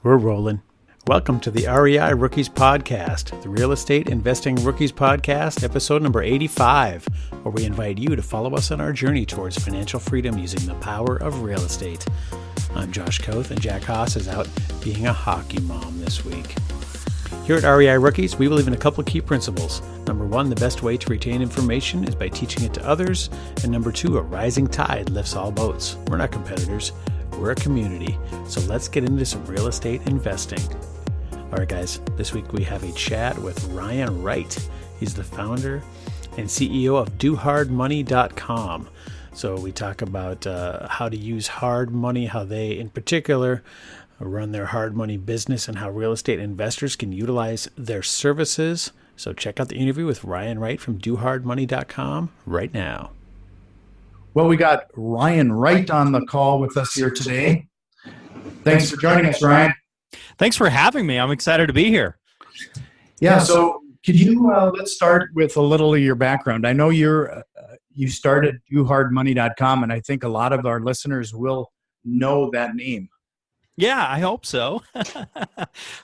We're rolling. Welcome to the REI Rookies Podcast, the Real Estate Investing Rookies Podcast, episode number 85, where we invite you to follow us on our journey towards financial freedom using the power of real estate. I'm Josh Koth, and Jack Haas is out being a hockey mom this week. Here at REI Rookies, we believe in a couple of key principles. Number one, the best way to retain information is by teaching it to others. And number two, a rising tide lifts all boats. We're not competitors. We're a community, so let's get into some real estate investing. All right, guys, this week we have a chat with Ryan Wright. He's the founder and CEO of DoHardMoney.com. So we talk about how to use hard money, how they, in particular, run their hard money business, and how real estate investors can utilize their services. So check out the interview with Ryan Wright from DoHardMoney.com right now. Well, we got Ryan Wright on the call with us here today. Thanks for joining us, Ryan. Thanks for having me. I'm excited to be here. Yeah, so could you, let's start with a little of your background. I know you started DoHardMoney.com, and I think a lot of our listeners will know that name. Yeah, I hope so.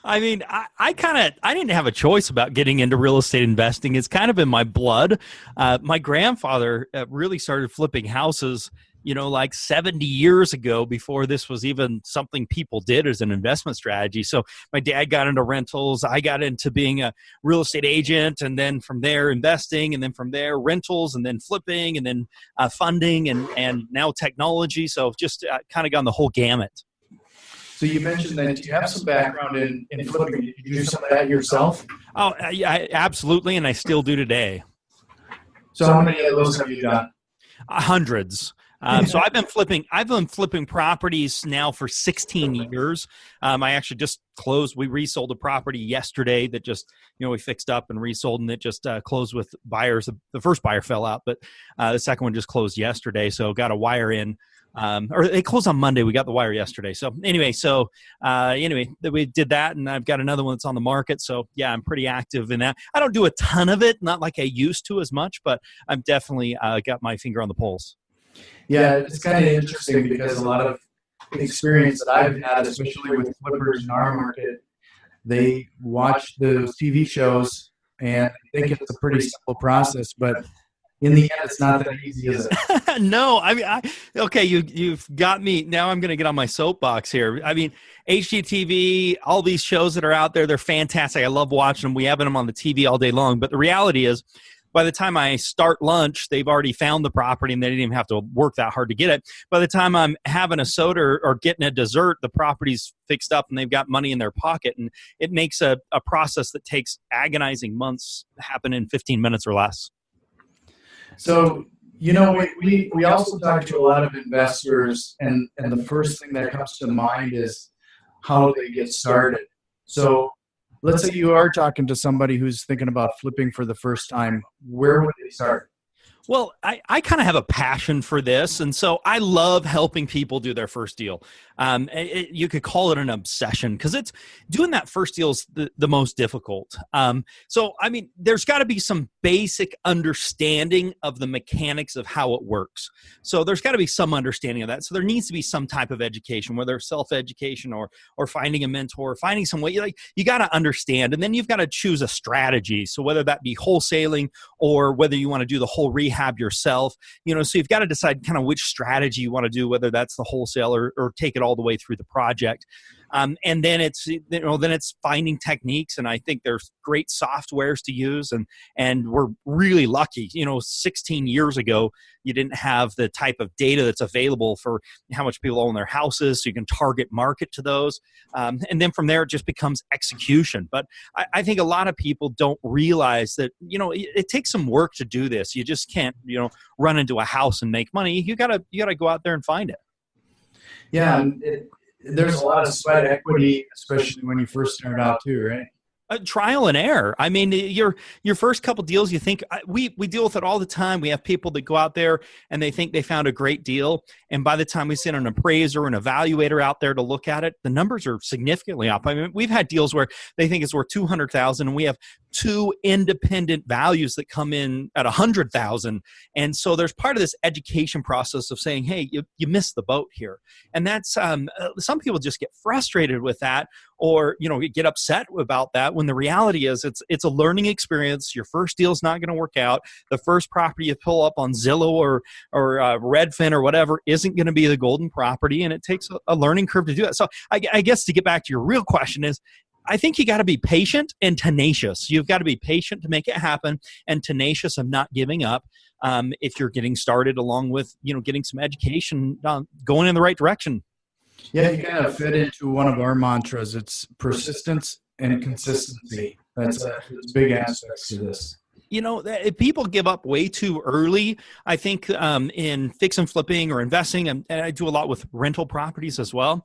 I mean, I didn't have a choice about getting into real estate investing. It's kind of in my blood. My grandfather really started flipping houses, like 70 years ago, before this was even something people did as an investment strategy. So my dad got into rentals. I got into being a real estate agent, and then from there investing, and then from there rentals, and then flipping, and then funding, and now technology. So just kind of gone the whole gamut. So you mentioned that you have some background in flipping. Did you do some of that yourself? Oh, yeah, absolutely, and I still do today. So how many of those have you done? Hundreds. So I've been flipping properties now for 16 years. I actually just closed. We resold a property yesterday that just, we fixed up and resold, and it just closed with buyers. The first buyer fell out, but the second one just closed yesterday. So got a wire in. Or they closed on Monday. We got the wire yesterday. So anyway, we did that, and I've got another one that's on the market. So yeah, I'm pretty active in that. I don't do a ton of it, not like I used to as much, but I'm definitely got my finger on the pulse. Yeah, it's kind of interesting because a lot of experience that I've had, especially with flippers in our market, they watch those TV shows and think it's a pretty simple process, but in the end, it's not that easy, is it? No, I mean, okay, you've got me. Now I'm going to get on my soapbox here. I mean, HGTV, all these shows that are out there, they're fantastic. I love watching them. We have them on the TV all day long. But the reality is, by the time I start lunch, they've already found the property, and they didn't even have to work that hard to get it. By the time I'm having a soda or getting a dessert, the property's fixed up and they've got money in their pocket. And it makes a process that takes agonizing months happen in 15 minutes or less. So, we also talk to a lot of investors, and the first thing that comes to mind is how they get started. So let's say you are talking to somebody who's thinking about flipping for the first time. Where would they start? Well, I kind of have a passion for this, and so I love helping people do their first deal. You could call it an obsession, because it's doing that first deal is the most difficult. So, I mean, there's got to be some basic understanding of the mechanics of how it works. So there's got to be some understanding of that. So there needs to be some type of education, whether self-education or finding a mentor, finding some way. You got to understand, and then you've got to choose a strategy. So whether that be wholesaling or whether you want to do the whole rehab yourself, so you've got to decide kind of which strategy you want to do, whether that's the wholesale or take it all the way through the project. And then it's finding techniques, and I think there's great softwares to use, and we're really lucky. 16 years ago, you didn't have the type of data that's available for how much people own their houses, so you can target market to those. And then from there, it just becomes execution. But I think a lot of people don't realize that, it takes some work to do this. You just can't, run into a house and make money. You gotta go out there and find it. Yeah, and there's a lot of sweat equity, especially when you first start out too, right? Trial and error. I mean, your first couple deals, you think we deal with it all the time. We have people that go out there and they think they found a great deal, and by the time we send an appraiser or an evaluator out there to look at it, the numbers are significantly up. I mean, we've had deals where they think it's worth $200,000, and we have two independent values that come in at 100,000. And so there's part of this education process of saying, hey, you missed the boat here. And that's some people just get frustrated with that, or get upset about that, when the reality is it's a learning experience. Your first deal is not going to work out. The first property you pull up on Zillow or Redfin or whatever isn't going to be the golden property, and it takes a learning curve to do that. So I guess to get back to your real question is, I think you got to be patient and tenacious. You've got to be patient to make it happen, and tenacious of not giving up. If you're getting started, along with getting some education, going in the right direction. Yeah, you kind of fit into one of our mantras. It's persistence and consistency. That's big aspects to this. If people give up way too early, I think in fix and flipping or investing, and I do a lot with rental properties as well.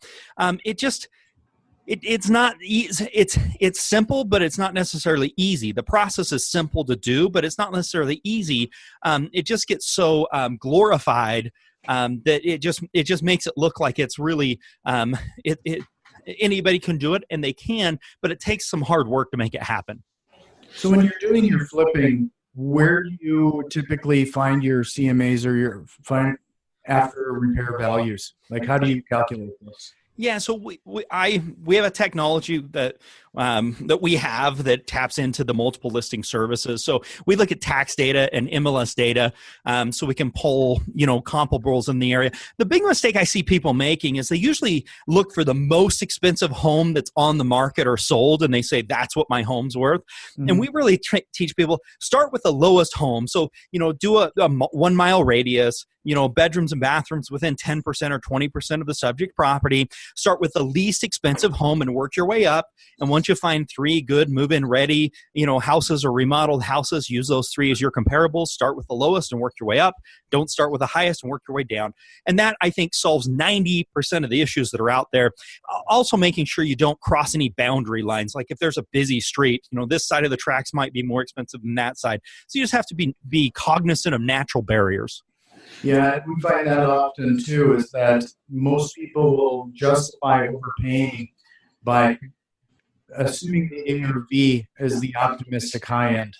It's not easy. It's simple, but it's not necessarily easy. The process is simple to do, but it's not necessarily easy. It just gets so glorified that it just makes it look like it's really anybody can do it, and they can, but it takes some hard work to make it happen. So when you're doing your flipping, where do you typically find your CMAs or your after repair values? Like, how do you calculate this? Yeah, so we have a technology that we have that taps into the multiple listing services. So we look at tax data and MLS data, so we can pull comparables in the area. The big mistake I see people making is they usually look for the most expensive home that's on the market or sold, and they say that's what my home's worth. Mm-hmm. And we really teach people, start with the lowest home. So do a 1 mile radius. Bedrooms and bathrooms within 10% or 20% of the subject property. Start with the least expensive home and work your way up. And once you find 3 good move-in ready, houses or remodeled houses, use those 3 as your comparables. Start with the lowest and work your way up. Don't start with the highest and work your way down. And that, I think, solves 90% of the issues that are out there. Also making sure you don't cross any boundary lines. Like if there's a busy street, this side of the tracks might be more expensive than that side. So you just have to be cognizant of natural barriers. Yeah, we find that often too, is that most people will justify overpaying by assuming the ARV is the optimistic high end.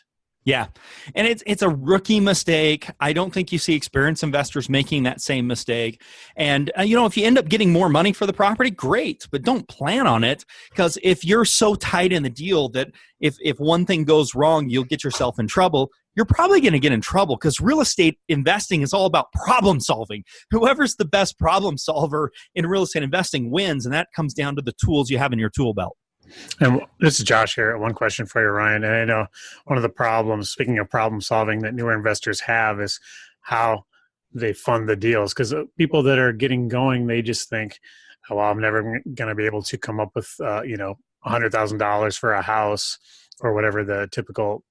Yeah, and it's a rookie mistake. I don't think you see experienced investors making that same mistake. And if you end up getting more money for the property, great, but don't plan on it, because if you're so tight in the deal that if one thing goes wrong, you'll get yourself in trouble, you're probably going to get in trouble, because real estate investing is all about problem solving. Whoever's the best problem solver in real estate investing wins, and that comes down to the tools you have in your tool belt. And this is Josh here. One question for you, Ryan. And I know one of the problems, speaking of problem solving, that newer investors have is how they fund the deals. Because people that are getting going, they just think, oh, well, I'm never going to be able to come up with, $100,000 for a house or whatever the typical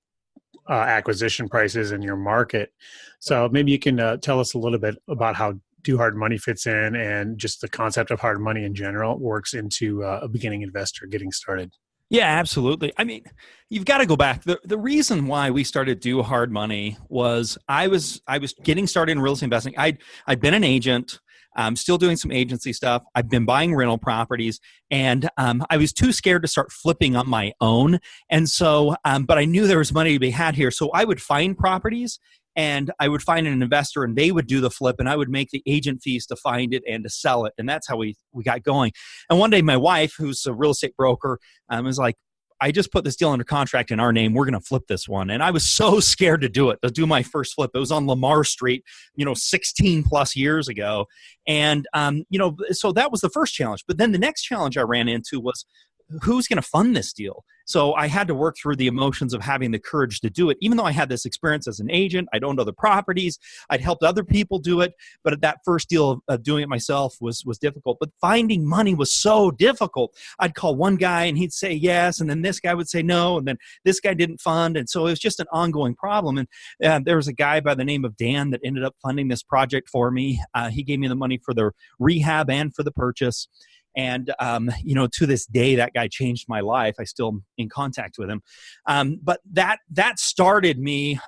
acquisition price is in your market. So maybe you can tell us a little bit about how Do Hard Money fits in, and just the concept of hard money in general works into a beginning investor getting started. Yeah, absolutely. I mean, you've got to go back. The reason why we started Do Hard Money was I was getting started in real estate investing. I'd been an agent. I'm still doing some agency stuff. I've been buying rental properties, and I was too scared to start flipping on my own. And so, but I knew there was money to be had here. So I would find properties, and I would find an investor, and they would do the flip, and I would make the agent fees to find it and to sell it. And that's how we got going. And one day my wife, who's a real estate broker, was like, I just put this deal under contract in our name. We're going to flip this one. And I was so scared to do it, to do my first flip. It was on Lamar Street, 16 plus years ago. And, so that was the first challenge. But then the next challenge I ran into was, who's going to fund this deal? So I had to work through the emotions of having the courage to do it. Even though I had this experience as an agent, I'd owned other properties, I'd helped other people do it, but that first deal of doing it myself was difficult. But finding money was so difficult. I'd call one guy and he'd say yes, and then this guy would say no, and then this guy didn't fund. And so it was just an ongoing problem. And there was a guy by the name of Dan that ended up funding this project for me. He gave me the money for the rehab and for the purchase. And, to this day, that guy changed my life. I still am in contact with him. But that started me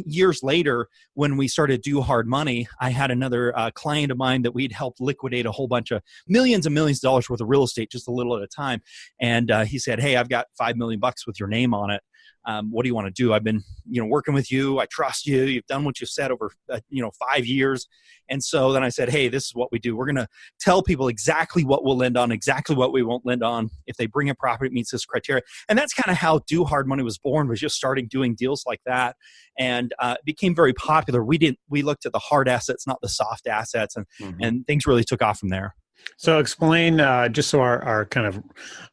years later when we started Do Hard Money. I had another client of mine that we'd helped liquidate a whole bunch of millions and millions of dollars worth of real estate, just a little at a time. And he said, hey, I've got $5 million with your name on it. What do you want to do? I've been, working with you. I trust you. You've done what you've said over, 5 years. And so then I said, hey, this is what we do. We're going to tell people exactly what we'll lend on, exactly what we won't lend on. If they bring a property that meets this criteria. And that's kind of how Do Hard Money was born, was just starting doing deals like that. And it became very popular. We looked at the hard assets, not the soft assets. And things really took off from there. So explain, just so our kind of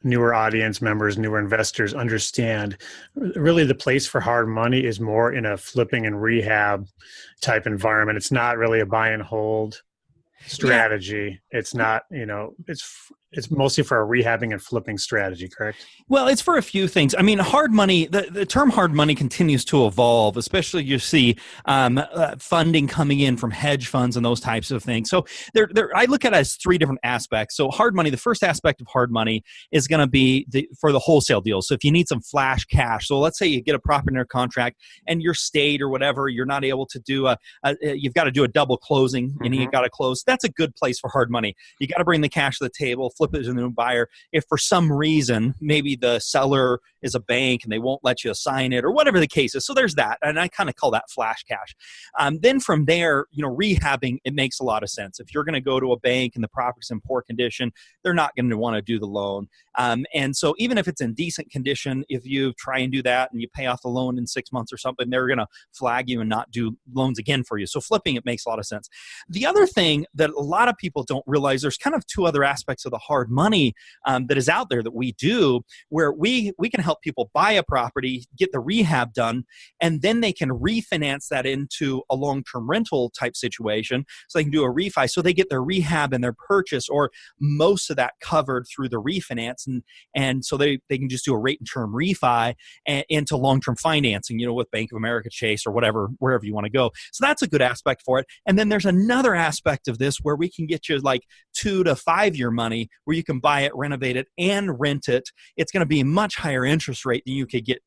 newer audience members, newer investors understand, really the place for hard money is more in a flipping and rehab type environment. It's not really a buy and hold strategy. Yeah. It's not, it's mostly for a rehabbing and flipping strategy, correct? Well, it's for a few things. I mean, hard money, the term hard money continues to evolve, especially you see funding coming in from hedge funds and those types of things. So I look at it as three different aspects. So hard money, the first aspect of hard money is going to be for the wholesale deals. So if you need some flash cash, so let's say you get a property under contract and your state or whatever, you're not able to do you've got to do a double closing and you got to close. That's a good place for hard money. You got to bring the cash to the table, flip it to the new buyer. If for some reason, maybe the seller is a bank and they won't let you assign it or whatever the case is. So there's that. And I kind of call that flash cash. Then from there, rehabbing, it makes a lot of sense. If you're going to go to a bank and the property's in poor condition, they're not going to want to do the loan. And so even if it's in decent condition, if you try and do that and you pay off the loan in 6 months or something, they're going to flag you and not do loans again for you. So flipping, it makes a lot of sense. The other thing that a lot of people don't realize, there's kind of two other aspects of the hard money that is out there that we do, where we can help people buy a property, get the rehab done, and then they can refinance that into a long-term rental type situation. So they can do a refi. So they get their rehab and their purchase, or most of that covered through the refinance. And so they can just do a rate and term refi into long-term financing, with Bank of America, Chase, or wherever you want to go. So that's a good aspect for it. And then there's another aspect of this where we can get you like 2 to 5 year money where you can buy it, renovate it, and rent it. It's going to be a much higher interest rate than you could get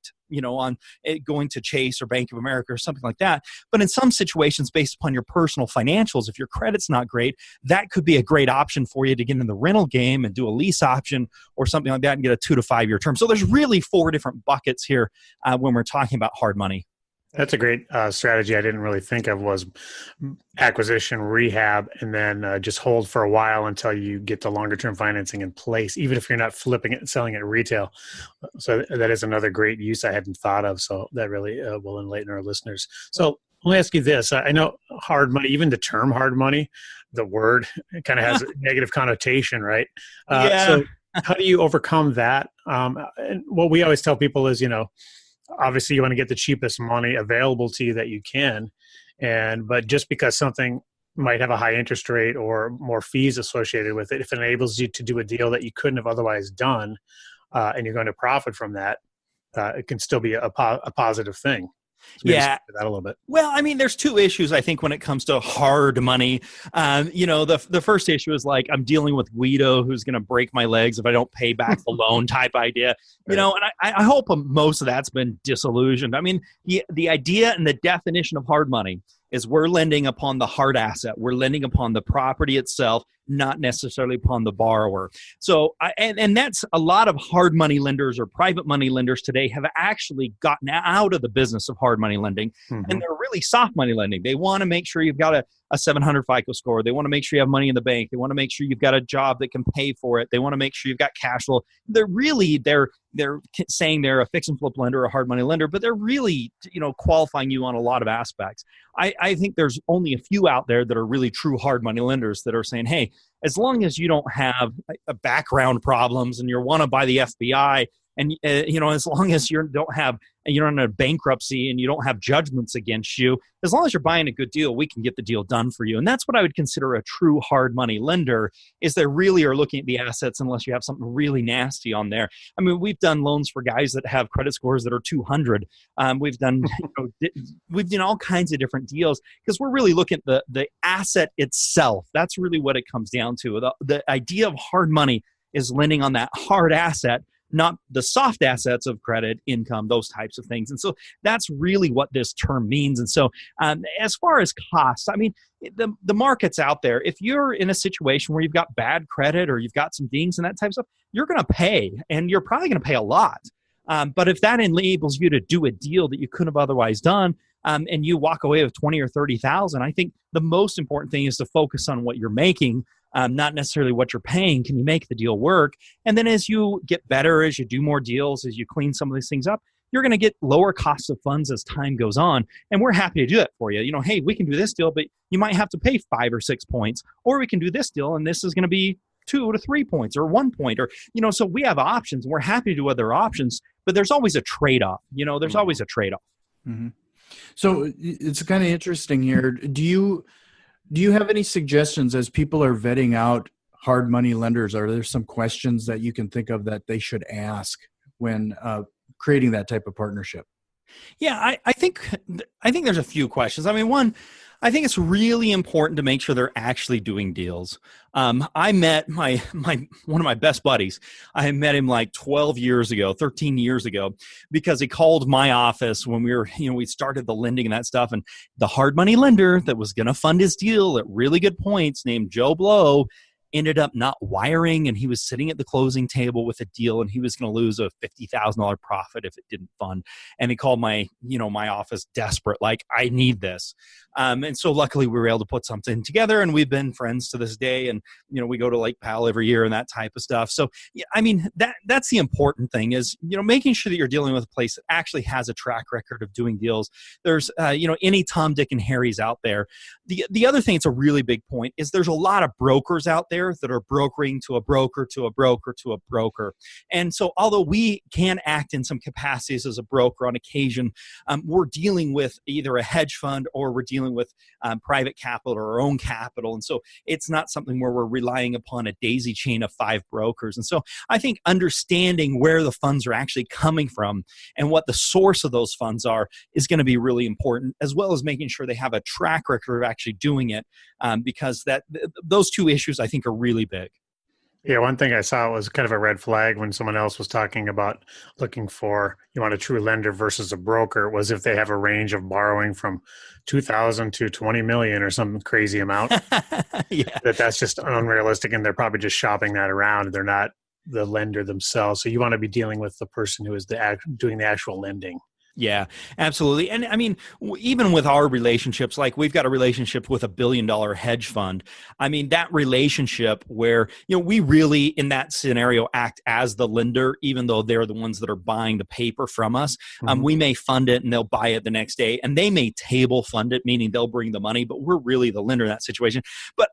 on it going to Chase or Bank of America or something like that. But in some situations, based upon your personal financials, if your credit's not great, that could be a great option for you to get in the rental game and do a lease option or something like that and get a 2 to 5 year term. So there's really 4 different buckets here when we're talking about hard money. That's a great strategy I didn't really think of, was acquisition, rehab, and then just hold for a while until you get the longer term financing in place, even if you're not flipping it and selling it retail. So that is another great use I hadn't thought of. So that really will enlighten our listeners. So let me ask you this. I know hard money, even the term hard money, the word kind of has a negative connotation, right? Yeah. So how do you overcome that? And what we always tell people is, obviously you want to get the cheapest money available to you that you can. But just because something might have a high interest rate or more fees associated with it, if it enables you to do a deal that you couldn't have otherwise done, and you're going to profit from that, it can still be a positive thing. So yeah. That a little bit. Well, I mean, there's 2 issues, I think, when it comes to hard money. The first issue is like, I'm dealing with Guido, who's going to break my legs if I don't pay back the loan type idea, Right. And I hope most of that's been disillusioned. I mean, the idea and the definition of hard money is we're lending upon the hard asset. We're lending upon the property itself, not necessarily upon the borrower. So, and that's a lot of hard money lenders or private money lenders today have actually gotten out of the business of hard money lending, and they're really soft money lending. They want to make sure you've got a 700 FICO score. They want to make sure you have money in the bank. They want to make sure you've got a job that can pay for it. They want to make sure you've got cash flow. They're saying they're a fix and flip lender or a hard money lender, but they're really, qualifying you on a lot of aspects. I think there's only a few out there that are really true hard money lenders that are saying, hey, as long as you don't have background problems and you want to buy the FBI, and as long as you're not in a bankruptcy and you don't have judgments against you, as long as you're buying a good deal, we can get the deal done for you. And that's what I would consider a true hard money lender, is they really are looking at the assets unless you have something really nasty on there. I mean, we've done loans for guys that have credit scores that are 200. We've done all kinds of different deals because we're really looking at the asset itself. That's really what it comes down to. The idea of hard money is lending on that hard asset, not the soft assets of credit, income, those types of things. And so that's really what this term means. And so as far as costs, I mean, the market's out there. If you're in a situation where you've got bad credit or you've got some dings and that type of stuff, you're going to pay, and you're probably going to pay a lot. But if that enables you to do a deal that you couldn't have otherwise done, and you walk away with 20 or 30,000, I think the most important thing is to focus on what you're making, not necessarily what you're paying. Can you make the deal work? And then as you get better, as you do more deals, as you clean some of these things up, you're going to get lower costs of funds as time goes on. And we're happy to do that for you. Hey, we can do this deal, but you might have to pay 5 or 6 points, or we can do this deal, and this is going to be 2 to 3 points or 1 point, or, so we have options. We're happy to do other options, but there's always a trade-off. There's always a trade-off. Mm-hmm. So it's kind of interesting here. Do you have any suggestions as people are vetting out hard money lenders? Are there some questions that you can think of that they should ask when creating that type of partnership? Yeah, I think there's a few questions. I mean, one, I think it's really important to make sure they're actually doing deals. I met one of my best buddies. I met him like 13 years ago, because he called my office when we started the lending and that stuff. And the hard money lender that was going to fund his deal at really good points, named Joe Blow, ended up not wiring, and he was sitting at the closing table with a deal, and he was going to lose a $50,000 profit if it didn't fund. And he called my office desperate, like, I need this. And so luckily we were able to put something together, and we've been friends to this day. And, we go to Lake Powell every year and that type of stuff. So, yeah, I mean, that's the important thing is, making sure that you're dealing with a place that actually has a track record of doing deals. There's, any Tom, Dick, and Harry's out there. The other thing, it's a really big point, is there's a lot of brokers out there that are brokering to a broker, to a broker, to a broker. And so although we can act in some capacities as a broker on occasion, we're dealing with either a hedge fund or we're dealing with private capital or our own capital. And so it's not something where we're relying upon a daisy chain of 5 brokers. And so I think understanding where the funds are actually coming from and what the source of those funds are is going to be really important, as well as making sure they have a track record of actually doing it, because those two issues I think are really big. Yeah, one thing I saw was kind of a red flag when someone else was talking about looking for, you want a true lender versus a broker, was if they have a range of borrowing from 2,000 to 20 million or some crazy amount. Yeah. That's just unrealistic, and they're probably just shopping that around. They're not the lender themselves. So you want to be dealing with the person who is doing the actual lending. Yeah, absolutely. And I mean, even with our relationships, like we've got a relationship with $1 billion hedge fund. I mean, that relationship where, we really in that scenario act as the lender, even though they're the ones that are buying the paper from us. Mm-hmm. We may fund it and they'll buy it the next day, and they may table fund it, meaning they'll bring the money, but we're really the lender in that situation. But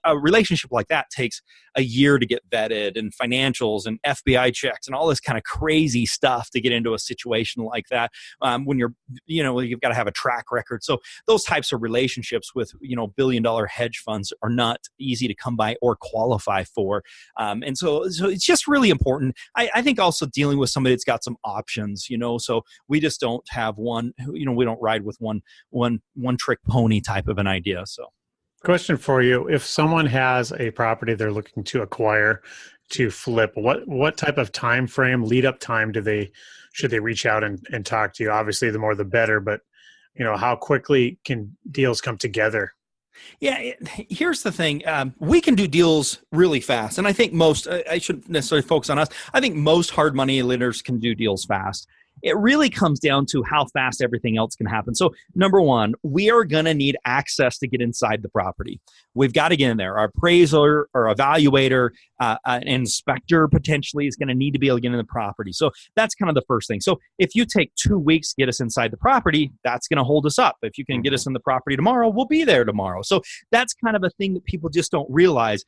a relationship like that takes a year to get vetted, and financials and FBI checks and all this kind of crazy stuff to get into a situation like that. When you've got to have a track record. So those types of relationships with, $1 billion hedge funds are not easy to come by or qualify for. And so it's just really important. I think also dealing with somebody that's got some options, so we just don't have one, we don't ride with one trick pony type of an idea. So. Question for you. If someone has a property they're looking to acquire to flip, what type of time frame, lead up time should they reach out and talk to you? Obviously, the more the better, but how quickly can deals come together? Yeah, here's the thing. We can do deals really fast. And I think I shouldn't necessarily focus on us. I think most hard money lenders can do deals fast. It really comes down to how fast everything else can happen. So number one, we are going to need access to get inside the property. We've got to get in there. Our appraiser or evaluator, an inspector potentially is going to need to be able to get in the property. So that's kind of the first thing. So if you take 2 weeks to get us inside the property, that's going to hold us up. If you can get us in the property tomorrow, we'll be there tomorrow. So that's kind of a thing that people just don't realize.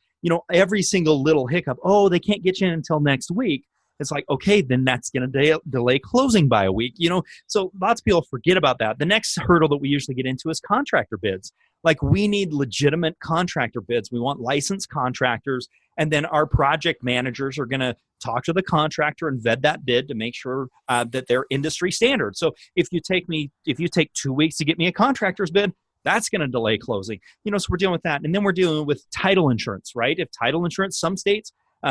Every single little hiccup, they can't get you in until next week. It's like, okay, then that's going to delay closing by a week, So lots of people forget about that. The next hurdle that we usually get into is contractor bids. Like, we need legitimate contractor bids. We want licensed contractors. And then our project managers are going to talk to the contractor and vet that bid to make sure that they're industry standard. So if you take 2 weeks to get me a contractor's bid, that's going to delay closing. So we're dealing with that. And then we're dealing with title insurance, right? If title insurance, some states,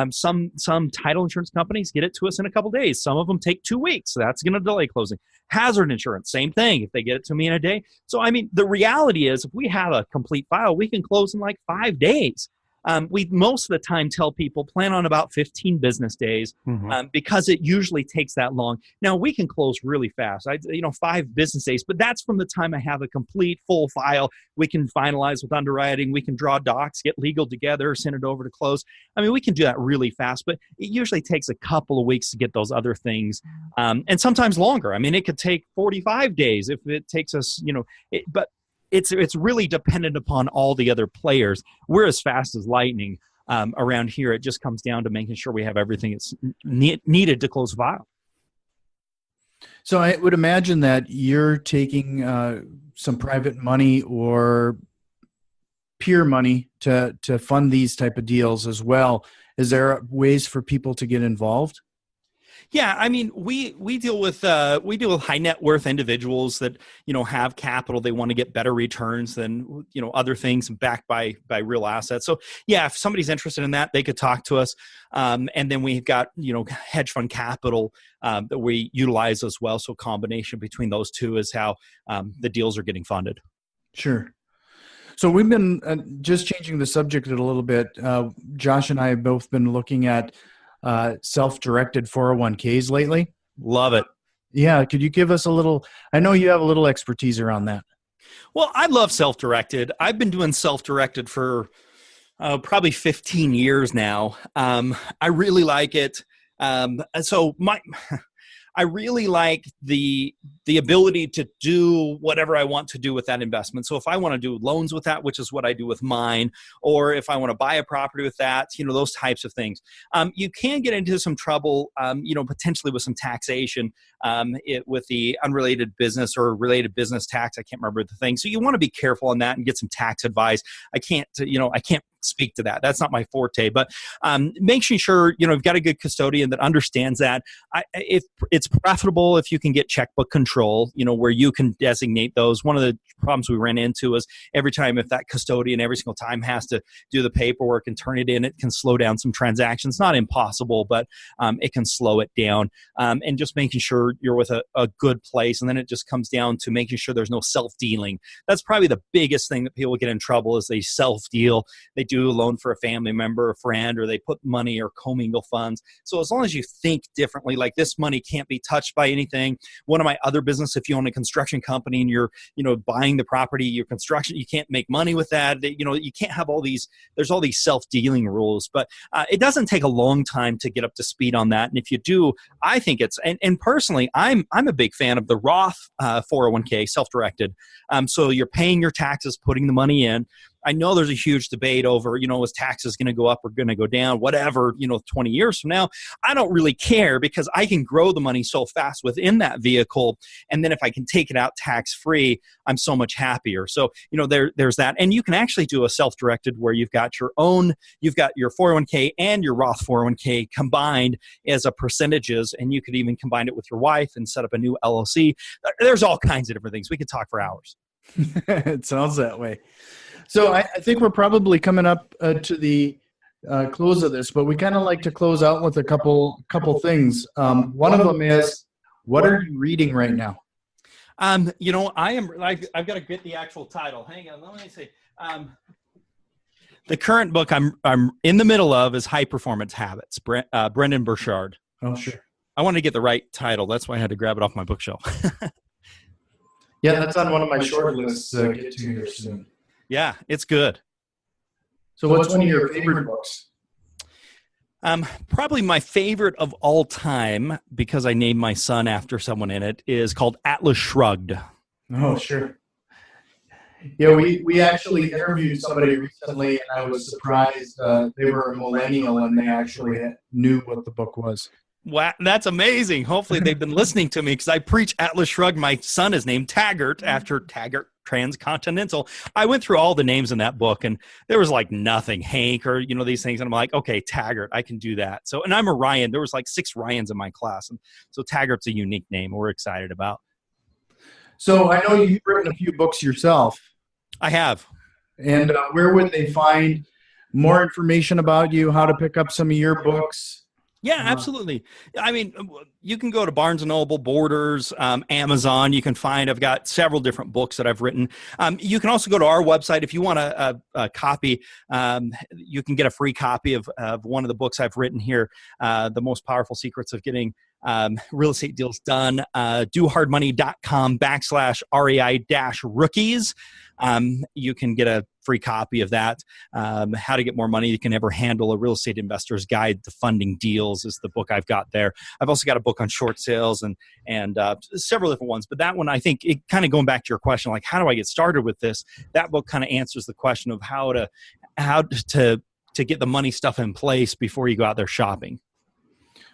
some title insurance companies get it to us in a couple days. Some of them take 2 weeks. So that's going to delay closing. Hazard insurance, same thing. If they get it to me in a day. So, I mean, the reality is if we have a complete file, we can close in like 5 days. we most of the time tell people plan on about 15 business days because it usually takes that long. Now, we can close really fast. 5 business days, but that's from the time I have a complete full file. We can finalize with underwriting. We can draw docs, get legal together, send it over to close. I mean, we can do that really fast, but it usually takes a couple of weeks to get those other things, and sometimes longer. I mean, it could take 45 days if it takes us, but it's really dependent upon all the other players. We're as fast as lightning around here. It just comes down to making sure we have everything that's needed to close a file. So I would imagine that you're taking some private money or peer money to fund these type of deals as well. Is there ways for people to get involved? Yeah, I mean, we deal with high net worth individuals that have capital. They want to get better returns than other things backed by real assets. So yeah, if somebody's interested in that, they could talk to us. And then we've got hedge fund capital that we utilize as well. So a combination between those two is how the deals are getting funded. Sure. So we've been just changing the subject a little bit. Josh and I have both been looking at self-directed 401ks lately. Love it. Yeah. Could you give us a little, I know you have a little expertise around that. Well, I love self-directed. I've been doing self-directed for probably 15 years now. I really like it. I really like the ability to do whatever I want to do with that investment. So if I want to do loans with that, which is what I do with mine, or if I want to buy a property with that, those types of things. You can get into some trouble, potentially with some taxation with the unrelated business or related business tax. I can't remember the thing. So you want to be careful on that and get some tax advice. I can't speak to that. That's not my forte, but making sure, you've got a good custodian that understands that. If it's profitable, if you can get checkbook control, where you can designate those. One of the problems we ran into is every time if that custodian every single time has to do the paperwork and turn it in, it can slow down some transactions. Not impossible, but it can slow it down. And just making sure you're with a good place. And then it just comes down to making sure there's no self-dealing. That's probably the biggest thing that people get in trouble is they self-deal. They do a loan for a family member, a friend, or they put money or commingle funds. So as long as you think differently, like this money can't be touched by anything. One of my other business, if you own a construction company and you're, buying the property, your construction, you can't make money with that. You can't have all these, there's all these self-dealing rules, but it doesn't take a long time to get up to speed on that. And if you do, I think it's, and personally, I'm a big fan of the Roth 401k, self-directed. So you're paying your taxes, putting the money in. I know there's a huge debate over, is taxes going to go up or going to go down, whatever, 20 years from now. I don't really care because I can grow the money so fast within that vehicle. And then if I can take it out tax-free, I'm so much happier. So, there's that. And you can actually do a self-directed where you've got your 401k and your Roth 401k combined as a percentages. And you could even combine it with your wife and set up a new LLC. There's all kinds of different things. We could talk for hours. It sounds that way. So I think we're probably coming up to the close of this, but we kind of like to close out with a couple things. One of them is, what are you reading right now? I've got to get the actual title. Hang on, let me see. The current book I'm in the middle of is High Performance Habits, Brendan Burchard. Oh, sure. I wanted to get the right title. That's why I had to grab it off my bookshelf. Yeah, that's on one of my short lists to get to here soon. Yeah, it's good. So what's one of your favorite books? Probably my favorite of all time, because I named my son after someone in it, is called Atlas Shrugged. Oh, sure. Yeah, we actually interviewed somebody recently, and I was surprised they were a millennial and they actually knew what the book was. Wow, that's amazing. Hopefully they've been listening to me because I preach Atlas Shrugged. My son is named Taggart after Taggart Transcontinental. I went through all the names in that book and there was like nothing, Hank or, these things. And I'm like, okay, Taggart, I can do that. So, and I'm a Ryan. There was like 6 Ryans in my class. And so Taggart's a unique name we're excited about. So I know you've written a few books yourself. I have. And where would they find more information about you, how to pick up some of your books? Yeah, absolutely. I mean, you can go to Barnes & Noble, Borders, Amazon. You can find, I've got several different books that I've written. You can also go to our website. If you want a copy, you can get a free copy of one of the books I've written here, The Most Powerful Secrets of Getting Real Estate Deals Done, dohardmoney.com/REI-rookies. You can get a free copy of that. How to Get More Money You Can Ever Handle, A Real Estate Investor's Guide to Funding Deals is the book I've got there. I've also got a book on short sales and several different ones. But that one, I think, it kind of going back to your question, like, how do I get started with this? That book kind of answers the question of how to get the money stuff in place before you go out there shopping.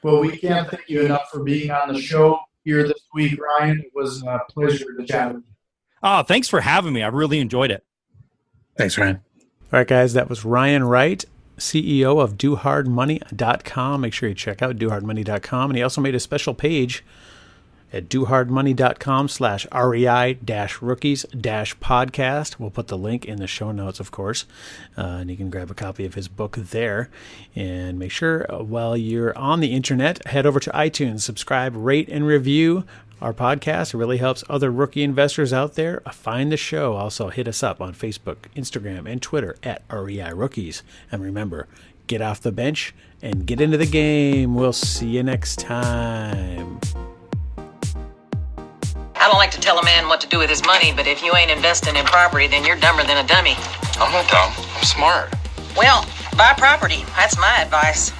Well, we can't thank you enough for being on the show here this week, Ryan. It was a pleasure to chat with you. Oh, thanks for having me. I really enjoyed it. Thanks, Ryan. All right, guys, that was Ryan Wright, CEO of dohardmoney.com. Make sure you check out dohardmoney.com. And he also made a special page at dohardmoney.com/REI-rookies-podcast. We'll put the link in the show notes, of course, and you can grab a copy of his book there. And make sure, while you're on the internet, head over to iTunes, subscribe, rate, and review our podcast. It really helps other rookie investors out there find the show. Also, hit us up on Facebook, Instagram, and Twitter at REI Rookies. And remember, get off the bench and get into the game. We'll see you next time. I don't like to tell a man what to do with his money, but if you ain't investing in property, then you're dumber than a dummy. I'm not dumb. I'm smart. Well, buy property. That's my advice.